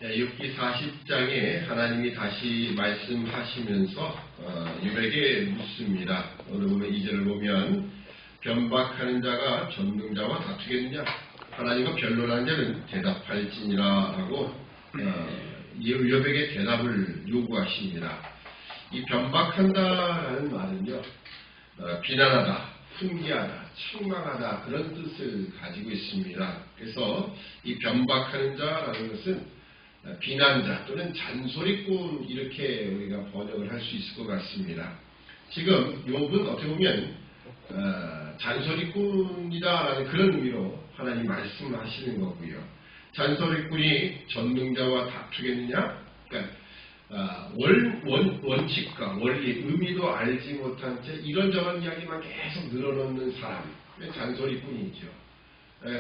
욥기 40장에 하나님이 다시 말씀하시면서 욥에게 묻습니다. 오늘 보면 2절을 보면 변박하는 자가 전능자와 다투겠느냐? 하나님과 변론하는 자는 대답할지니라 하고 욥에게 대답을 요구하십니다. 이 변박한다라는 말은요, 비난하다, 훈계하다, 책망하다 그런 뜻을 가지고 있습니다. 그래서 이 변박하는 자라는 것은 비난자 또는 잔소리꾼 이렇게 우리가 번역을 할 수 있을 것 같습니다. 지금 욥은 어떻게 보면 잔소리꾼이다라는 그런 의미로 하나님 말씀하시는 거고요. 잔소리꾼이 전능자와 다투겠느냐? 그러니까 원칙과 원리, 의미도 알지 못한 채 이런저런 이야기만 계속 늘어놓는 사람, 잔소리꾼이죠.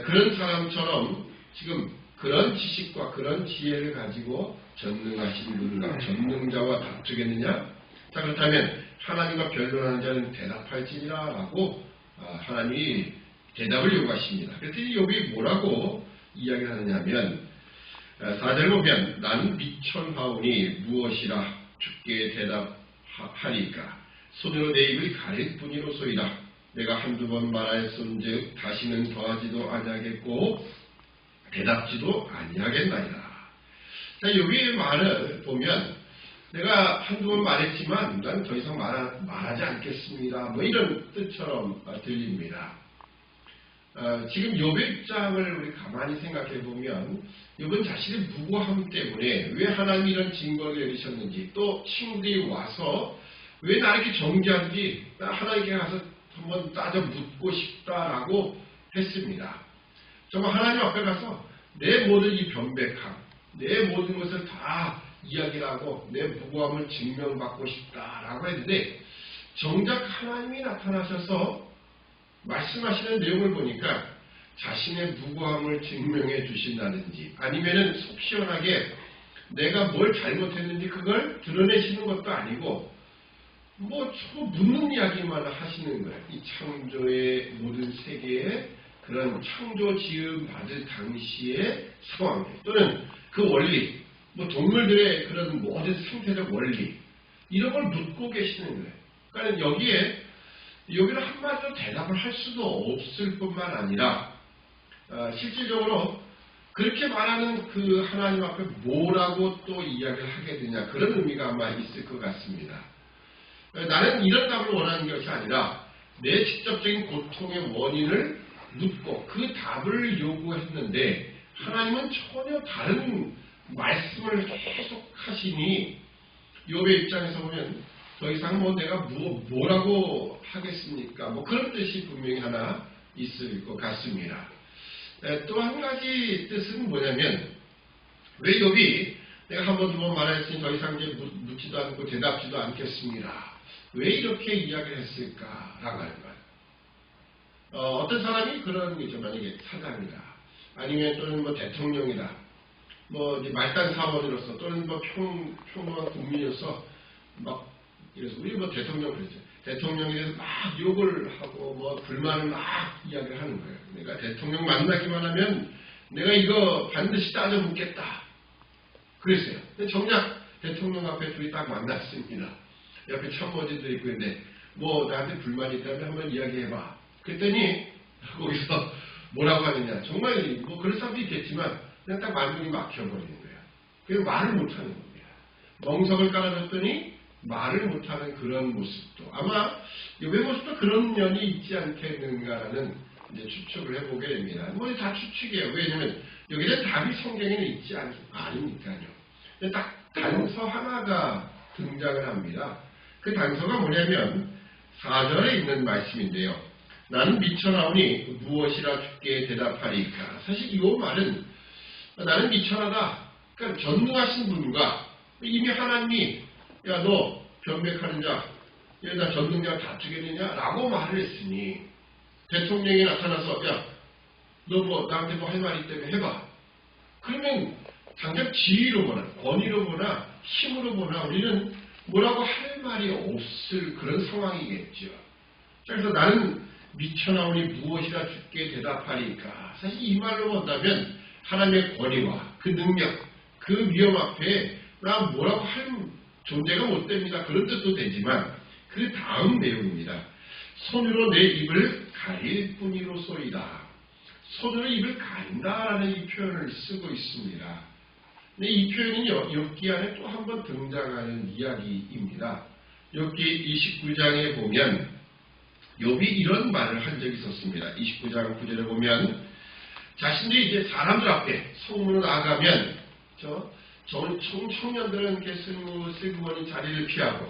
그런 사람처럼 지금 그런 지식과 그런 지혜를 가지고 전능하신 분과 전능자와 다투겠느냐? 자, 그렇다면 하나님과 변론하는 자는 대답할지니라 라고 하나님이 대답을 요구하십니다. 그랬더니 욥이 뭐라고 이야기를 하느냐면 4절 보면 나는 미천하오니 무엇이라 주께 대답하리까? 손으로 내 입을 가릴 뿐이로소이다. 내가 한두 번 말하였은즉 다시는 더하지도 아니하겠고 대답지도 아니하겠나이다. 자, 욥의 말을 보면 내가 한두 번 말했지만 난 더 이상 말하지 않겠습니다. 뭐 이런 뜻처럼 들립니다. 지금 욥의 입장을 우리 가만히 생각해 보면 욥은 자신의 무고함 때문에 왜 하나님이 이런 징벌을 내리셨는지, 또 친구들이 와서 왜 나를 이렇게 정죄하는지 나 하나님께 가서 한번 따져 묻고 싶다라고 했습니다. 정말 하나님 앞에 가서 내 모든 이 변백함, 내 모든 것을 다 이야기를 하고 내 무고함을 증명받고 싶다라고 했는데, 정작 하나님이 나타나셔서 말씀하시는 내용을 보니까 자신의 무고함을 증명해 주신다든지 아니면은 속 시원하게 내가 뭘 잘못했는지 그걸 드러내시는 것도 아니고 뭐 묻는 이야기만 하시는 거예요. 이 창조의 모든 세계에 그런 창조 지음 받을 당시의 상황 또는 그 원리, 뭐 동물들의 그런 모든 생태적 원리 이런 걸 묻고 계시는 거예요. 그러니까 여기를 한마디로 대답을 할 수도 없을 뿐만 아니라 실질적으로 그렇게 말하는 그 하나님 앞에 뭐라고 또 이야기를 하게 되냐 그런 의미가 아마 있을 것 같습니다. 나는 이런 답을 원하는 것이 아니라 내 직접적인 고통의 원인을 묻고 그 답을 요구했는데 하나님은 전혀 다른 말씀을 계속 하시니 욥의 입장에서 보면 더 이상 뭐 내가 뭐라고 하겠습니까? 뭐 그런 뜻이 분명히 하나 있을 것 같습니다. 또 한 가지 뜻은 뭐냐면 왜 욥이 내가 한 번 두 번 말했으니 더 이상 이제 묻지도 않고 대답지도 않겠습니다. 왜 이렇게 이야기를 했을까라고 하는 거예요. 어떤 사람이 그런 거죠. 만약에 사장이다. 아니면 또는 뭐 대통령이다. 뭐 이제 말단 사원으로서 또는 뭐 평범한 국민으로서 막 그래서 우리 뭐 대통령 그랬죠. 대통령에 대해서 막 욕을 하고 뭐 불만을 막 이야기를 하는 거예요. 내가 대통령 만나기만 하면 내가 이거 반드시 따져 묻겠다. 그랬어요. 근데 정작 대통령 앞에 둘이 딱 만났습니다. 옆에 참모진도 있고 있는데 뭐 나한테 불만이 있다면 한번 이야기해봐. 그랬더니 거기서 뭐라고 하느냐. 정말 뭐 그럴 사람도 있겠지만 그냥 딱 말문이 막혀버리는 거예요. 그냥 말을 못하는 겁니다. 멍석을 깔아줬더니 말을 못하는 그런 모습도 아마 욥의 모습도 그런 면이 있지 않겠는가라는 이제 추측을 해보게 됩니다. 뭐 다 추측이에요. 왜냐하면 여기는 답이 성경에는 있지 아니니까요. 근데 딱 단서 하나가 등장을 합니다. 그 단서가 뭐냐면 4절에 있는 말씀인데요. 나는 미천하오니 무엇이라 주께 대답하리까. 사실 이 말은 나는 미천하다. 그러니까 전능하신 분과 이미 하나님이 야 너 변백하는 자, 야 나 전능자 다투겠느냐 라고 말을 했으니 대통령이 나타나서 야 너 뭐 나한테 뭐 할 말이 있다면 해봐. 그러면 당장 지위로 보나 권위로 보나 힘으로 보나 우리는 뭐라고 할 말이 없을 그런 상황이겠죠. 그래서 나는 미천하오니 무엇이라 주께 대답하리까. 사실 이 말로 본다면 하나님의 권위와 그 능력, 그 위험 앞에 나 뭐라고 할 존재가 못 됩니다. 그런 뜻도 되지만 그 다음 내용입니다. 손으로 내 입을 가릴 뿐이로소이다. 손으로 입을 가린다라는 이 표현을 쓰고 있습니다. 근데 이 표현은요, 욥기 안에 또 한 번 등장하는 이야기입니다. 욥기 29장에 보면 욥이 이런 말을 한 적이 있었습니다. 29장 9절에 보면 자신들이 이제 사람들 앞에 성문으로 나가면 청년들은 이렇게 슬그머니 자리를 피하고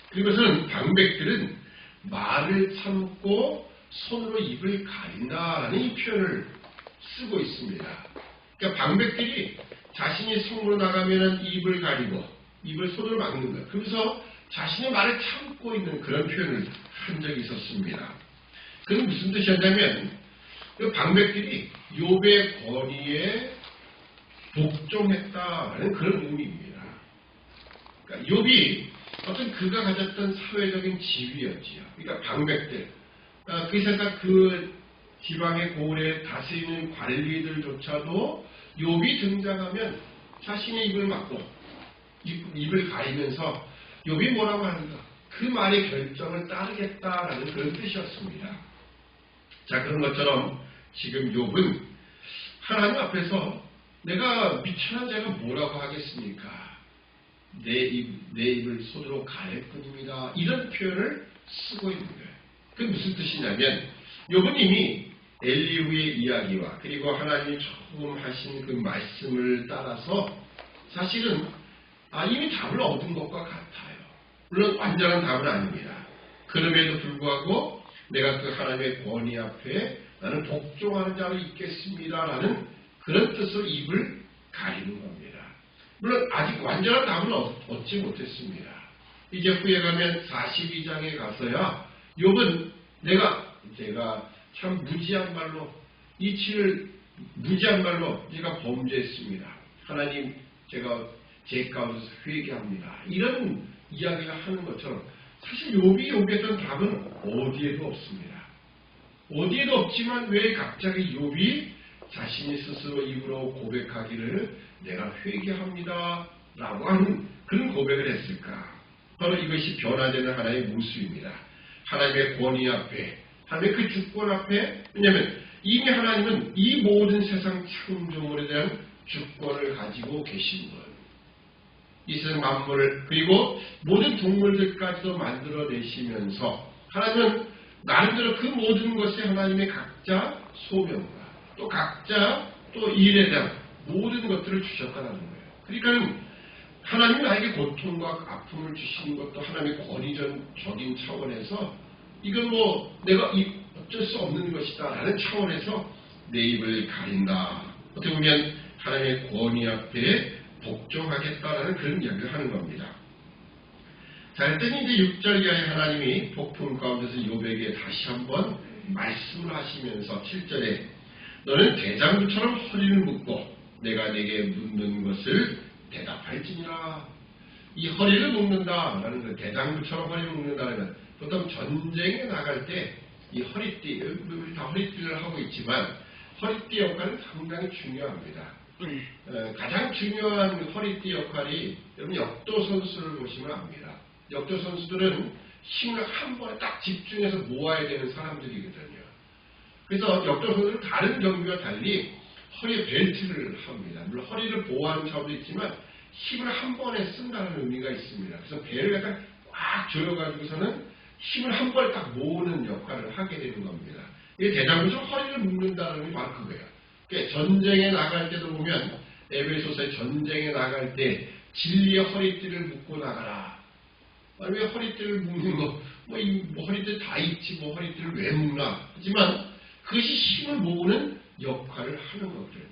그것은 방백들은 말을 참고 손으로 입을 가린다라는 이 표현을 쓰고 있습니다. 그러니까 방백들이 자신이 성문으로 나가면 입을 가리고 입을 손으로 막는 것. 그래서 자신의 말을 참고 있는 그런 표현을 한 적이 있었습니다. 그건 무슨 뜻이었냐면 그 방백들이 욥의 권위에 복종했다는 그런 의미입니다. 그러니까 욥이 어떤 그가 가졌던 사회적인 지위였지요. 그러니까 방백들, 그 세상 그 지방의 고을에 다스리는 관리들조차도 욥이 등장하면 자신의 입을 막고 입을 가리면서 욥이 뭐라고 하는가? 그 말의 결정을 따르겠다라는 그런 뜻이었습니다. 자, 그런 것처럼 지금 욥은 하나님 앞에서 내가 미천한 자가 뭐라고 하겠습니까? 내 입을 손으로 가릴 뿐입니다. 이런 표현을 쓰고 있는 거예요. 그게 무슨 뜻이냐면 욥은 이미 엘리후의 이야기와 그리고 하나님이 처음 하신 그 말씀을 따라서 사실은 이미 답을 얻은 것과 같아요. 물론 완전한 답은 아닙니다. 그럼에도 불구하고 내가 그 하나님의 권위 앞에 나는 복종하는 자로 있겠습니다라는 그런 뜻으로 입을 가리는 겁니다. 물론 아직 완전한 답은 얻지 못했습니다. 이제 후에 가면 42장에 가서야 욥은 제가 참 무지한 말로 무지한 말로 제가 범죄했습니다. 하나님 제가 제 가운데서 회개합니다. 이런 이야기를 하는 것처럼 사실 욥이 요구했던 답은 어디에도 없습니다. 어디에도 없지만 왜 갑자기 욥이 자신이 스스로 입으로 고백하기를 내가 회개합니다 라고 하는 그런 고백을 했을까? 바로 이것이 변화되는 하나의 모습입니다. 하나님의 권위 앞에, 하나님의 그 주권 앞에, 왜냐하면 이미 하나님은 이 모든 세상 창조물에 대한 주권을 가지고 계신 것. 이 세상 만물을 그리고 모든 동물들까지도 만들어내시면서 하나님은 나름대로 그 모든 것에 하나님의 각자 소명과 또 각자 또 일에 대한 모든 것들을 주셨다는 거예요. 그러니까 하나님이 나에게 고통과 아픔을 주시는 것도 하나님의 권위적인 차원에서 이건 내가 어쩔 수 없는 것이다 라는 차원에서 내 입을 가린다. 어떻게 보면 하나님의 권위 앞에 복종하겠다라는 그런 이야기를 하는 겁니다. 자, 그랬더니 이제 6절 이하에 하나님이 폭풍 가운데서 욥에게 다시 한번 말씀을 하시면서 7절에 너는 대장부처럼 허리를 묶고 내가 내게 묻는 것을 대답할지니라. 이 허리를 묶는다라는 것, 대장부처럼 허리를 묶는다는 것, 보통 전쟁에 나갈 때 이 허리띠, 우리 다 허리띠를 하고 있지만 허리띠 역할은 상당히 중요합니다. 가장 중요한 허리띠 역할이 여러분 역도 선수를 보시면 압니다. 역도 선수들은 힘을 한 번에 딱 집중해서 모아야 되는 사람들이거든요. 그래서 역도 선수는 다른 경기와 달리 허리에 벨트를 합니다. 물론 허리를 보호하는 차원도 있지만 힘을 한 번에 쓴다는 의미가 있습니다. 그래서 배를 약간 꽉 조여가지고서는 힘을 한 번에 딱 모으는 역할을 하게 되는 겁니다. 이게 대장부처럼 허리를 묶는다는 게 바로 그거예요. 그러니까 전쟁에 나갈 때도 보면 에베소서의 전쟁에 나갈 때 진리의 허리띠를 묶고 나가라. 왜 허리띠를 묶는 거? 허리띠 다 있지 허리띠를 왜 묶나? 하지만 그것이 힘을 모으는 역할을 하는 거거든요.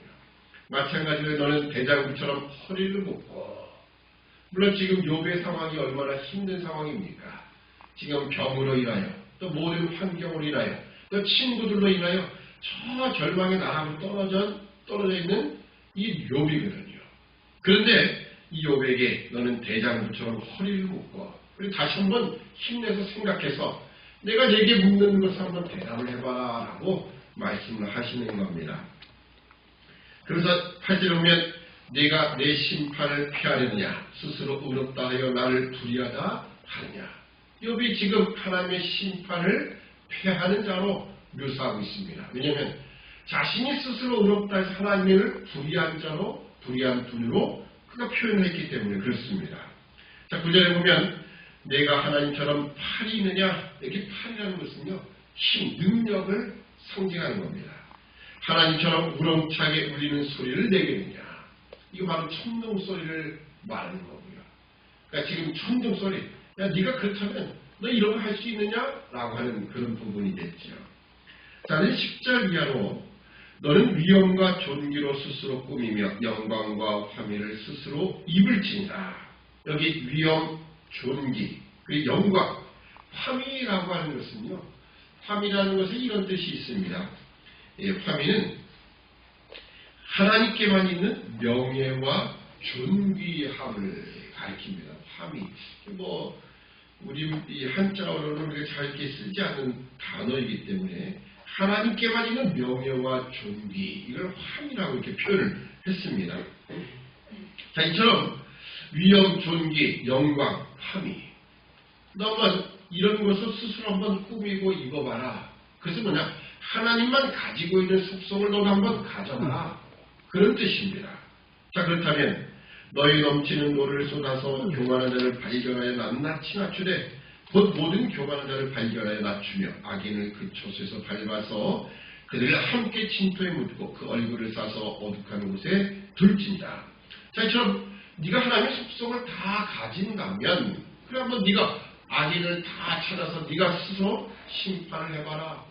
마찬가지로 너는 대장부처럼 허리를 묶고 물론 지금 욥의 상황이 얼마나 힘든 상황입니까? 지금 병으로 인하여 또 모든 환경으로 인하여 또 친구들로 인하여 저 절망의 나라로 떨어져 있는 이 욥이거든요. 그런데 이 욥에게 너는 대장부처럼 허리를 묶고 그리고 다시 한번 힘내서 생각해서 내가 내게 묻는 것을 한번 대답을 해봐라 라고 말씀을 하시는 겁니다. 그래서 8절에 보면 네가 내 심판을 피하려느냐? 스스로 의롭다 하여 나를 불의하다 하느냐? 욥이 지금 하나님의 심판을 피하는 자로 묘사하고 있습니다. 왜냐하면 자신이 스스로 의롭다 해서 하나님을 불의한 자로, 불의한 분으로 그가 표현했기 때문에 그렇습니다. 자, 9절에 보면 내가 하나님처럼 팔이 있느냐? 이렇게 팔이라는 것은요, 힘, 능력을 상징하는 겁니다. 하나님처럼 우렁차게 울리는 소리를 내겠느냐? 이거 바로 천둥 소리를 말하는 거고요. 그러니까 지금 천둥 소리, 야, 네가 그렇다면 너 이런 거 할 수 있느냐? 라고 하는 그런 부분이 됐죠. 자, 10절 이하로 너는 위엄과 존귀로 스스로 꾸미며 영광과 화면을 스스로 입을 진다. 여기 위엄, 존귀, 그리고 영광, 화미라고 하는 것은요, 화미라는 것은 이런 뜻이 있습니다. 화미는 하나님께만 있는 명예와 존귀함을 가리킵니다. 화미. 우리 이 한자어로는 우리가 잘 이렇게 쓰지 않는 단어이기 때문에 하나님께만 있는 명예와 존귀, 이걸 화미라고 이렇게 표현을 했습니다. 자, 이처럼 위엄, 존귀, 영광, 화미. 너만 이런 것을 스스로 한번 꾸미고 입어봐라. 그래서 뭐냐? 하나님만 가지고 있는 속성을 너도 한번 가져라. 그런 뜻입니다. 자, 그렇다면 너희 넘치는 노를 쏟아서 교만한 자를 발견하여 낱낱이 낮추되 곧 모든 교만한 자를 발견하여 낮추며 악인을 그 초소에서 밟아서 그들을 함께 진토에 묻고 그 얼굴을 싸서 어둑한 곳에 둘진다. 자, 이처럼 네가 하나님의 속성을 다 가진다면 그래 한번 네가 악인을 다 찾아서 네가 스스로 심판을 해봐라.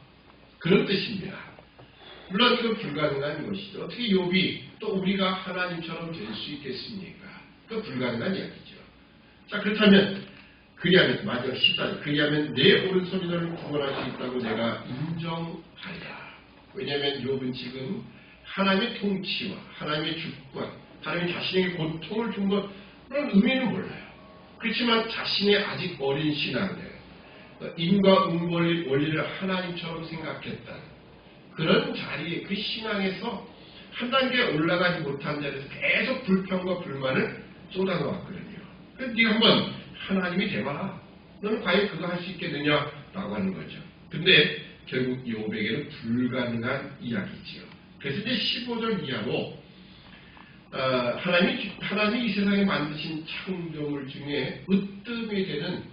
그런 뜻입니다. 물론 그건 불가능한 것이죠. 어떻게 욥이 또 우리가 하나님처럼 될 수 있겠습니까? 그건 불가능한 이야기죠. 자, 그렇다면 그리하면 마지막 14절 그리하면 내 오른손이 너를 구원할 수 있다고 내가 인정하리라. 왜냐하면 욥은 지금 하나님의 통치와 하나님의 주권, 하나님이 자신에게 고통을 준 것 그런 의미는 몰라요. 그렇지만 자신의 아직 어린 신앙을 인과 원리를 하나님처럼 생각했다는 그런 자리에 그 신앙에서 한 단계 올라가지 못한 자리에서 계속 불평과 불만을 쏟아놓았거든요. 그래서 네가 한번 하나님이 돼봐라. 너는 과연 그거 할 수 있겠느냐라고 하는 거죠. 근데 결국 욥에게는 불가능한 이야기지요. 그래서 이제 15절 이하로 하나님이 이 세상에 만드신 창조물 중에 으뜸이 되는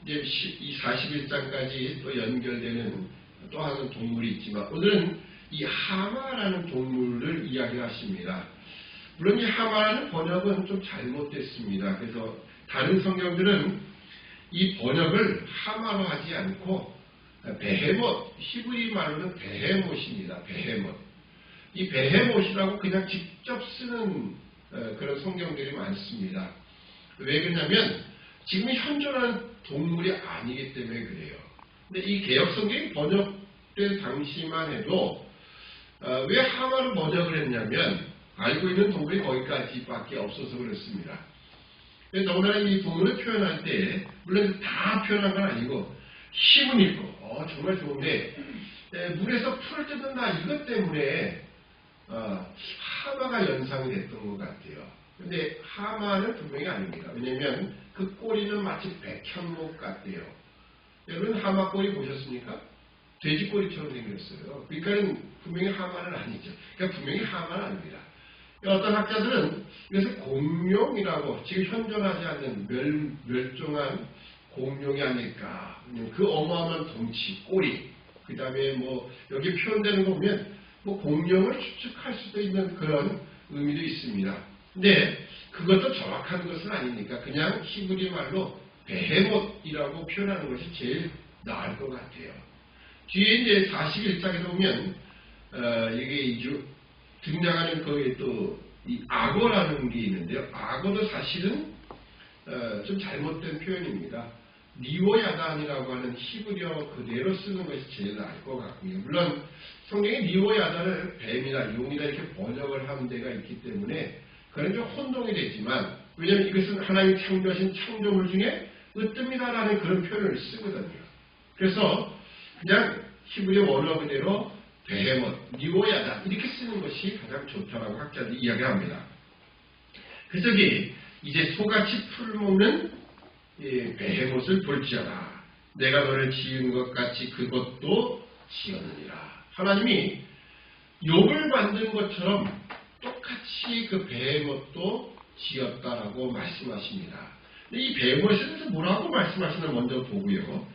이제 이 41장까지 또 연결되는 또 하나는 동물이 있지만 오늘은 이 하마라는 동물을 이야기하십니다. 물론 이 하마라는 번역은 좀 잘못됐습니다. 그래서 다른 성경들은 이 번역을 하마로 하지 않고 베헤못, 히브리 말로는 베헤못입니다. 베헤못. 이 베헤못이라고 그냥 직접 쓰는 그런 성경들이 많습니다. 왜 그러냐면 지금 현존하는 동물이 아니기 때문에 그래요. 근데 이 개혁성경이 번역된 당시만 해도 왜 하마로 번역을 했냐면 알고 있는 동물이 거기까지밖에 없어서 그렇습니다. 더구나 이 동물을 표현할 때 물론 다 표현한 건 아니고 힘은 있고 정말 좋은데 물에서 풀을 뜯는다 이것 때문에 하마가 연상이 됐던 것 같아요. 근데 하마는 분명히 아닙니다. 왜냐하면 그 꼬리는 마치 백현목 같대요. 여러분 하마 꼬리 보셨습니까? 돼지 꼬리처럼 생겼어요. 그러니까 분명히 하마는 아니죠. 그러니까 분명히 하마는 아닙니다. 어떤 학자들은 이것을 공룡이라고 지금 현존하지 않는 멸종한 공룡이 아닐까. 그 어마어마한 덩치, 꼬리, 그 다음에 여기 표현되는 거 보면 공룡을 추측할 수도 있는 그런 의미도 있습니다. 근데 그것도 정확한 것은 아니니까 그냥 히브리 말로 베헤못이라고 표현하는 것이 제일 나을 것 같아요. 뒤에 이제 41장에서 보면 이게 등장하는 거에 또 이 악어라는 게 있는데요. 악어도 사실은 좀 잘못된 표현입니다. 리워야단이라고 하는 히브리어 그대로 쓰는 것이 제일 나을 것 같고요. 물론 성경에 리워야단을 뱀이나 용이나 이렇게 번역을 하는 데가 있기 때문에 그건 좀 혼동이 되지만 왜냐하면 이것은 하나님이 창조하신 창조물 중에 으뜸이다라는 그런 표현을 쓰거든요. 그래서 그냥 히브리어 원어 그대로 베헤못, 리워야단 이렇게 쓰는 것이 가장 좋다라고 학자들이 이야기합니다. 그 저기 이제 소같이 풀을 먹는 베헤못을 볼지어다. 내가 너를 지은 것 같이 그것도 지었느니라. 하나님이 욥을 만든 것처럼 똑같이 그 베헤못도 지었다라고 말씀하십니다. 이 베헤못에 대해서 뭐라고 말씀하시나 먼저 보고요.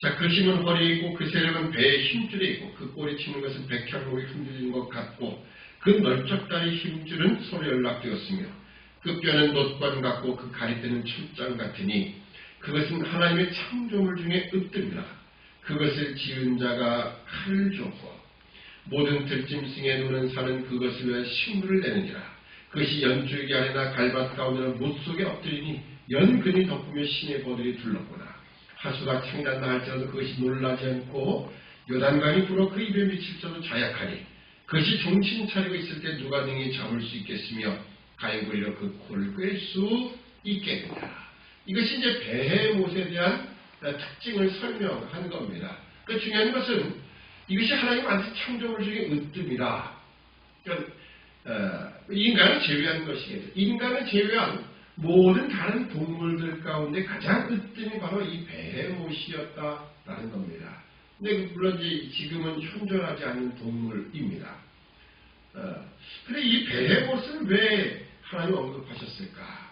자, 그 힘은 허리에 있고 그 세력은 배의 힘줄에 있고 그 꼬리 치는 것은 백향목에 흔들리는 것 같고 그 넓적다리 힘줄은 서로 연락되었으며 그 뼈는 놋관 같고 그 가리대는 철장 같으니 그것은 하나님의 창조물 중에 으뜸이라. 그것을 지은 자가 칼을 주었고 모든 들짐승의 눈은 사는 그것을 위해 식물을 내느니라. 그것이 연줄기 아래나 갈밭 가운데는 못 속에 엎드리니 연근이 덮으며 신의 보들이 둘렀구나. 하수가 창난다 할지라도 그것이 놀라지 않고 요단강이 불어 그 입에 미칠지라도 자약하니 그것이 정신 차리고 있을 때 누가 능히 잡을 수 있겠으며 가인고리로 그 코를 꿰 수 있겠느냐. 이것이 이제 베헤못에 대한 특징을 설명한 겁니다. 그 중요한 것은 이것이 하나님 만든 창조물 중에 으뜸이라. 그러니까 인간을 제외한 것이겠죠. 인간을 제외한 모든 다른 동물들 가운데 가장 으뜸이 바로 이 베헤못이었다라는 겁니다. 근데 물론 지금은 현존하지 않는 동물입니다. 근데 이 베헤못을 왜 하나님 언급하셨을까?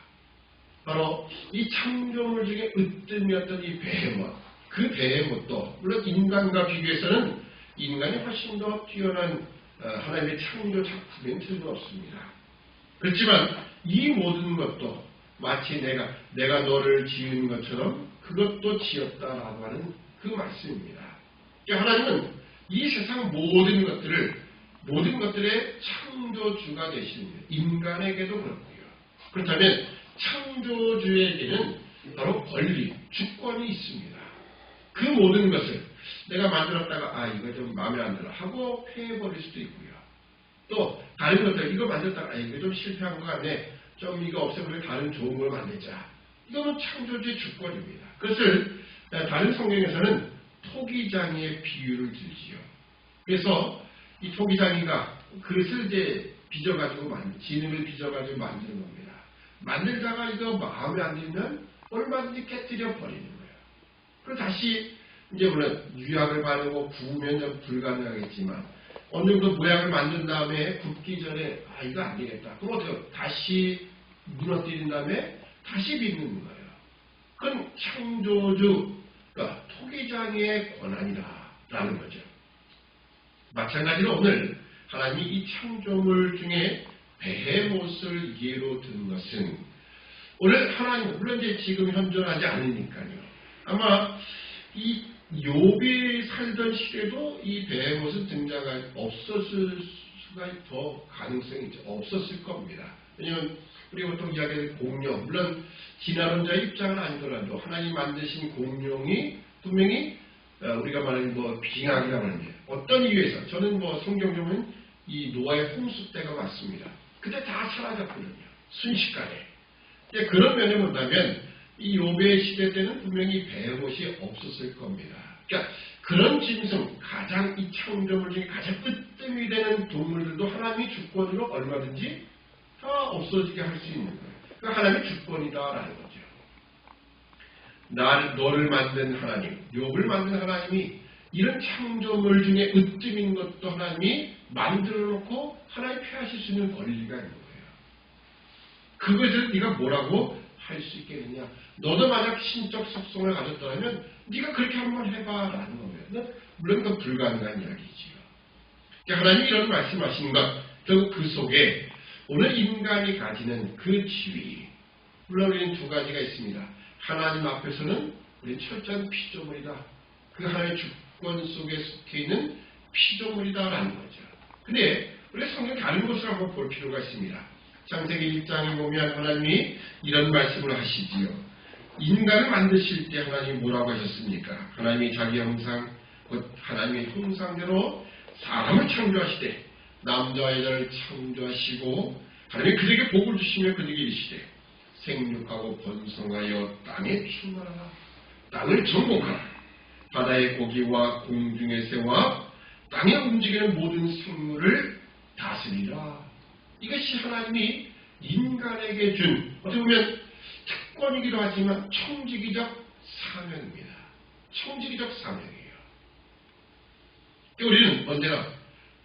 바로 이 창조물 중에 으뜸이었던 이 베헤못, 그 베헤못도 물론 인간과 비교해서는 인간이 훨씬 더 뛰어난 하나님의 창조 작품인 틀도 없습니다. 그렇지만 이 모든 것도 마치 내가 너를 지은 것처럼 그것도 지었다라고 하는 그 말씀입니다. 그러니까 하나님은 이 세상 모든 것들의 창조주가 되시는 인간에게도 그렇고요. 그렇다면 창조주에게는 바로 권리, 주권이 있습니다. 그 모든 것을 내가 만들었다가 이거 좀 마음에 안 들어 하고 폐해버릴 수도 있고요. 또 다른 것들 이거 만들었다가 이거 좀 실패한 것 같네. 좀 이거 없애버리고 다른 좋은 걸 만들자. 이거는 창조주의 주권입니다. 그것을 다른 성경에서는 토기장이의 비유를 들지요. 그래서 이 토기장이가 그릇을 이제 진흙을 빚어가지고 만드는 겁니다. 만들다가 이거 마음에 안 들면 얼마든지 깨뜨려 버리는 거예요. 그리고 다시 이제 물론 유약을 바르고 구우면 좀 불가능하겠지만 어느 정도 모양을 만든 다음에 굽기 전에 이거 안 되겠다. 그럼 어떻게 다시 무너뜨린 다음에 다시 빚는 거예요. 그건 창조주, 그러니까 토기장의 권한이다라는 거죠. 마찬가지로 오늘 하나님이 이 창조물 중에 베헤못을 예로 든 것은 오늘 하나님 물론 이제 지금 현존하지 않으니까요. 아마 이 욥이 살던 시대도 이 베헤못은 없었을 수가 더 가능성이 있죠. 없었을 겁니다. 왜냐하면 우리가 보통 이야기하는 공룡, 물론 진화론자의 입장은 아니더라도 하나님 만드신 공룡이 분명히 우리가 말하는 빙하기라고 하는데 어떤 이유에서 저는 성경적으로는 이 노아의 홍수 때가 맞습니다. 그때 다 사라졌거든요. 순식간에. 그런 면에 본다면 이 욥의 시대 때는 분명히 베헤못이 없었을 겁니다. 그러니까 그런 짐승, 가장 이 창조물 중에 가장 으뜸이 되는 동물들도 하나님의 주권으로 얼마든지 다 없어지게 할 수 있는 거예요. 그러니까 하나님의 주권이다라는 거죠. 너를 만든 하나님, 욥을 만든 하나님이 이런 창조물 중에 으뜸인 것도 하나님이 만들어 놓고 하나님 폐하실 수 있는 권리가 있는 거예요. 그것을 네가 뭐라고 할 수 있겠느냐. 너도 만약 신적 속성을 가졌다면 네가 그렇게 한번 해봐라는 거예요. 물론 그건 불가능한 이야기지요. 그러니까 하나님이 이런 말씀하시는 것, 결국 그 속에 오늘 인간이 가지는 그 지위, 물론 우리는 두 가지가 있습니다. 하나님 앞에서는 우리는 철저한 피조물이다. 그 하나님의 주권 속에 속해 있는 피조물이다라는 거죠. 근데 우리 성경 다른 것을 한번 볼 필요가 있습니다. 창세기 1장에 보면 하나님이 이런 말씀을 하시지요. 인간을 만드실 때 하나님이 뭐라고 하셨습니까? 하나님이 자기 형상, 곧 하나님의 형상대로 사람을 창조하시되 남자와 여자를 창조하시고 하나님이 그들에게 복을 주시며 그들에게 이르시되 생육하고 번성하여 땅에 충만하라. 땅을 정복하라. 바다의 고기와 공중의 새와 땅에 움직이는 모든 생물을 다스리라. 이것이 하나님이 인간에게 준 어떻게 보면 특권이기도 하지만 청지기적 사명입니다. 청지기적 사명이에요. 우리는 언제나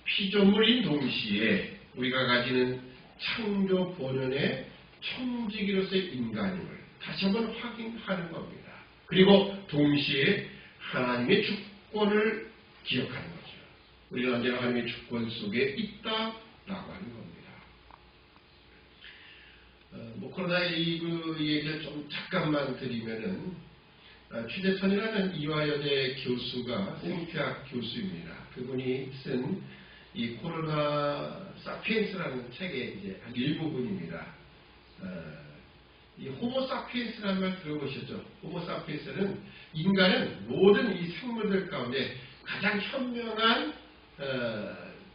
피조물인 동시에 우리가 가지는 창조 본연의 청지기로서의 인간임을 다시 한번 확인하는 겁니다. 그리고 동시에 하나님의 주권을 기억하는 거죠. 우리는 언제나 하나님의 주권 속에 있다라고 하는 겁니다. 코로나19 얘기를 좀 잠깐만 드리면은 최재천이라는 이화여대 교수가 생태학 교수입니다. 그분이 쓴 이 코로나 사피엔스라는 책의 이제 한 일부분입니다. 이 호모 사피엔스라는 말 들어보셨죠? 호모 사피엔스는 인간은 모든 이 생물들 가운데 가장 현명한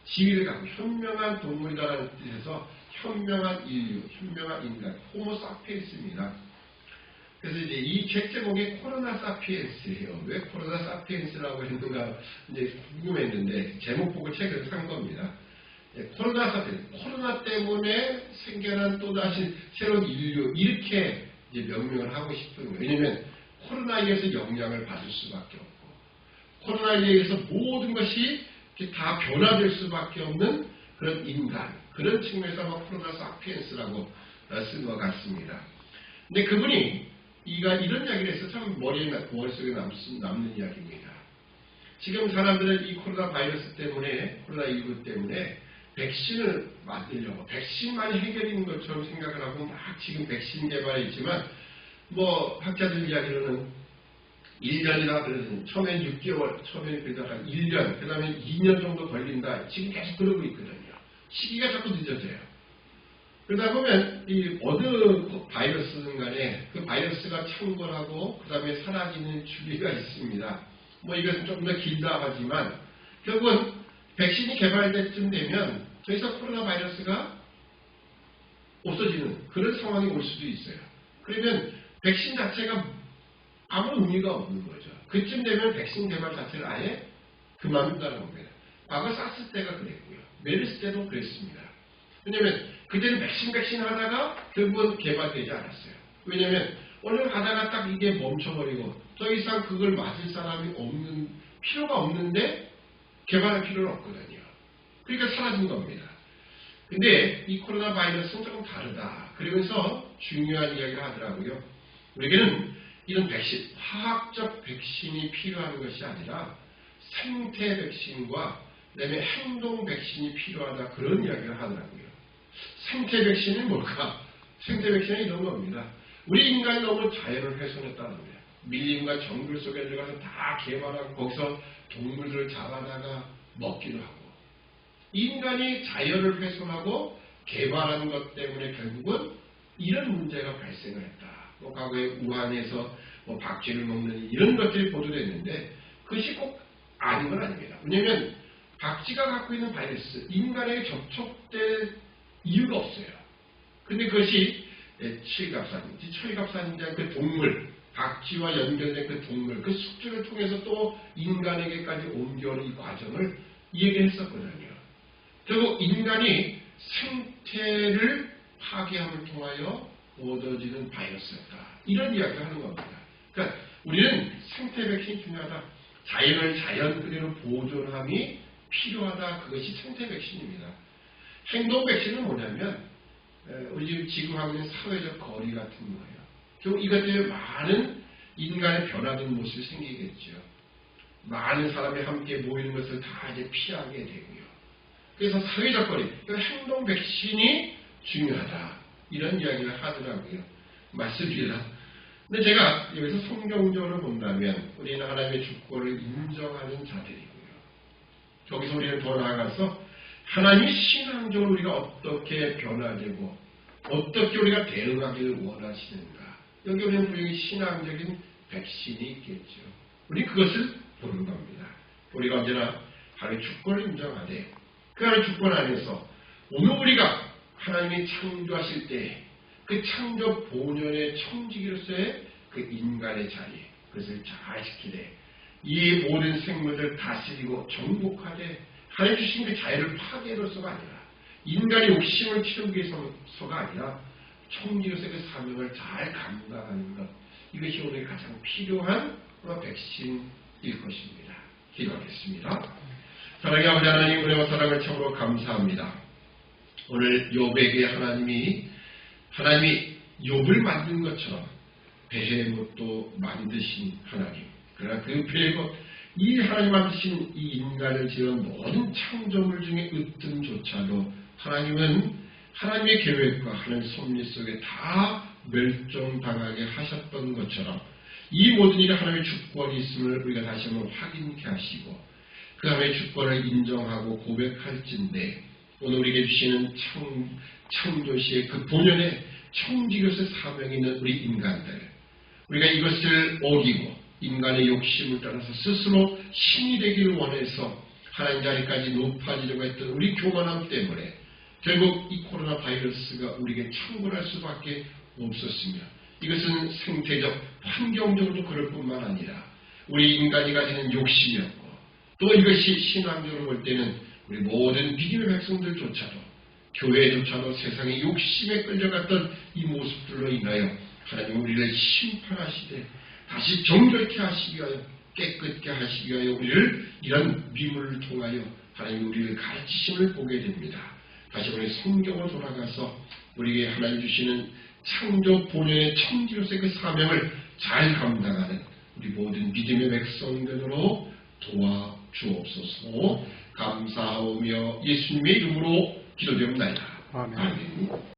지위를 갖고 현명한 동물이라는 뜻에서 현명한 인류, 현명한 인간, 호모 사피엔스입니다. 그래서 이제 이 책 제목이 코로나 사피엔스예요. 왜 코로나 사피엔스라고 했는가 이제 궁금했는데 제목 보고 책을 산 겁니다. 코로나 사피엔스, 코로나 때문에 생겨난 또다시 새로운 인류 이렇게 이제 명명을 하고 싶은 거예요. 왜냐하면 코로나에 의해서 영향을 받을 수밖에 없고 코로나에 의해서 모든 것이 다 변화될 수밖에 없는 그런 인간, 그런 측면에서 아마 코로나 사피엔스라고 쓴 것 같습니다. 근데 그분이 이런 이야기를 해서 참 머릿속에 남는 이야기입니다. 지금 사람들은 이 코로나 바이러스 때문에, 코로나19 때문에 백신을 만들려고, 백신만이 해결인 것처럼 생각을 하고 막 지금 백신 개발에 있지만, 학자들 이야기로는 1년이나 그러더니 처음엔 6개월, 처음엔 그래도 한 1년, 그 다음에 2년 정도 걸린다. 지금 계속 그러고 있거든요. 시기가 자꾸 늦어져요. 그러다 보면 이 어느 바이러스든 간에 그 바이러스가 창궐하고 그 다음에 사라지는 주기가 있습니다. 이것은 조금 더 길다 하지만 결국은 백신이 개발될 쯤 되면 더 이상 코로나 바이러스가 없어지는 그런 상황이 올 수도 있어요. 그러면 백신 자체가 아무 의미가 없는 거죠. 그쯤 되면 백신 개발 자체를 아예 그만둔다는 겁니다. 과거 사스 때가 그랬고요. 메르스 때도 그랬습니다. 왜냐하면 그때는 백신 하다가 결국은 개발되지 않았어요. 왜냐하면 오늘 하다가 딱 이게 멈춰버리고 더 이상 그걸 맞을 사람이 필요가 없는데 개발할 필요는 없거든요. 그러니까 사라진 겁니다. 근데 이 코로나 바이러스는 조금 다르다. 그러면서 중요한 이야기를 하더라고요. 우리에게는 이런 백신, 화학적 백신이 필요한 것이 아니라 생태 백신과 그다음에 행동 백신이 필요하다. 그런 이야기를 하더라고요. 생태 백신이 뭘까? 생태 백신은 이런 겁니다. 우리 인간이 너무 자연을 훼손했다는 거예요. 밀림과 정글 속에 들어가서 다 개발하고 거기서 동물들을 잡아다가 먹기도 하고 인간이 자연을 훼손하고 개발한 것 때문에 결국은 이런 문제가 발생을 했다. 과거에 우한에서 박쥐를 먹는 이런 것들이 보도됐는데 그것이 꼭 아닌 건 아닙니다. 왜냐하면 박쥐가 갖고 있는 바이러스, 인간에게 접촉될 이유가 없어요. 근데 그것이 철갑산인지 그 동물, 박쥐와 연결된 그 동물, 그 숙주를 통해서 또 인간에게까지 옮겨오는 이 과정을 얘기했었거든요. 결국 인간이 생태를 파괴함을 통하여 얻어지는 바이러스였다. 이런 이야기를 하는 겁니다. 그러니까 우리는 생태 백신이 중요하다. 자연을 자연 그대로 보존함이 필요하다. 그것이 생태 백신입니다. 행동 백신은 뭐냐면 우리 지금 하고 있는 사회적 거리 같은 거예요. 결국 이것 때문에 많은 인간의 변화된 모습이 생기겠죠. 많은 사람이 함께 모이는 것을 다 이제 피하게 되고요. 그래서 사회적 거리, 행동 백신이 중요하다. 이런 이야기를 하더라고요. 맞습니다. 근데 제가 여기서 성경적으로 본다면 우리는 하나님의 주권을 인정하는 자들이고요. 여기서 우리는 더 나아가서 하나님의 신앙적으로 우리가 어떻게 변화되고 어떻게 우리가 대응하기를 원하시는가. 여기 우리는 분명히 신앙적인 백신이 있겠죠. 우리 그것을 보는 겁니다. 우리가 언제나 하나님의 주권을 인정하되 그 하나님의 주권 안에서 오늘 우리가 하나님이 창조하실 때 그 창조 본연의 청지기로서의 그 인간의 자리, 그것을 잘 지키되 이 모든 생물을 다스리고 정복하되 하나님 주신 그 자유를 파괴로서가 아니라 인간의 욕심을 채우기 위해서가 아니라 총리로서의 그 사명을 잘 감당하는 것, 이것이 오늘 가장 필요한 백신일 것입니다. 기도하겠습니다. 사랑의 아버지 하나님, 은혜와 사랑을 참으로 감사합니다. 오늘 욥에게 하나님이 욥을 만든 것처럼 베헤못도 만드신 하나님, 그러나 그 베헤못, 이 하나님 만드신 이 인간을 지은 모든 창조물 중에 으뜸조차도 하나님은 하나님의 계획과 하나님의 섭리 속에 다 멸종당하게 하셨던 것처럼 이 모든 일에 하나님의 주권이 있음을 우리가 다시 한번 확인케 하시고 그 하나님의 주권을 인정하고 고백할진대 오늘 우리에게 주시는 창조시의 그 본연의 청지교의 사명이 있는 우리 인간들, 우리가 이것을 어기고 인간의 욕심을 따라서 스스로 신이 되기를 원해서 하나님 자리까지 높아지려고 했던 우리 교만함 때문에 결국 이 코로나 바이러스가 우리에게 창궐할 수밖에 없었으며, 이것은 생태적, 환경적으로도 그럴 뿐만 아니라 우리 인간이 가지는 욕심이었고, 또 이것이 신앙적으로 볼 때는 우리 모든 믿음의 백성들조차도, 교회조차도 세상의 욕심에 끌려갔던 이 모습들로 인하여 하나님 우리를 심판하시되 다시 정결케 하시기 위하여, 깨끗게 하시기 위하여 우리를 이런 미물을 통하여 하나님 우리를 가르치심을 보게 됩니다. 다시 우리 성경으로 돌아가서 우리에게 하나님 주시는 창조 본연의 청지로서의 그 사명을 잘 감당하는 우리 모든 믿음의 백성들로 도와주옵소서. 감사하오며 예수님의 이름으로 기도되옵나이다. 아멘.